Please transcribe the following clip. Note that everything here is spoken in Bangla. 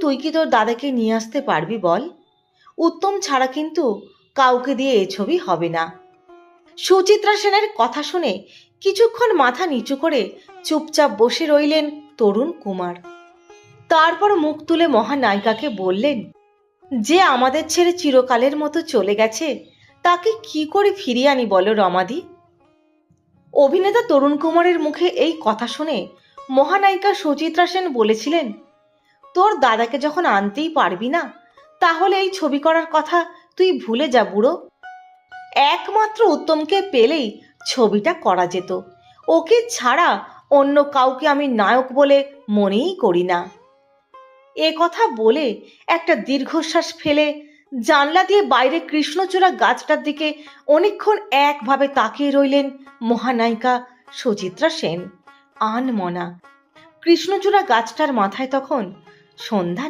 তুই কি তোর দাদাকে নিয়ে আসতে পারবি বল? উত্তম ছাড়া কিন্তু কাউকে দিয়ে এ ছবি হবে না। সুচিত্রা সেনের কথা শুনে কিছুক্ষণ মাথা নিচু করে চুপচাপ বসে রইলেন তরুণ কুমার। তারপর মুখ তুলে মহানায়িকাকে বললেন, যে আমাদের ছেড়ে চিরকালের মতো চলে গেছে তাকে কি করে ফিরিয়ে আনি বলো রমাদি? অভিনেতা তরুণ কুমারের মুখে এই কথা শুনে মহানায়িকা সুচিত্রা সেন বলেছিলেন, তোর দাদাকে যখন আনতেই পারবি না, তাহলে এই ছবি করার কথা তুই ভুলে যা বুড়ো। একমাত্র উত্তমকে পেলেই ছবিটা করা যেত। ওকে ছাড়া অন্য কাউকে আমি নায়ক বলে মনেই করি না। এ কথা বলে একটা দীর্ঘশ্বাস ফেলে জানলা দিয়ে বাইরে কৃষ্ণচূড়া গাছটার দিকে অনেকক্ষণ একভাবে তাকিয়ে রইলেন মহানায়িকা সুচিত্রা সেন। আনমনা কৃষ্ণচূড়া গাছটার মাথায় তখন সন্ধ্যা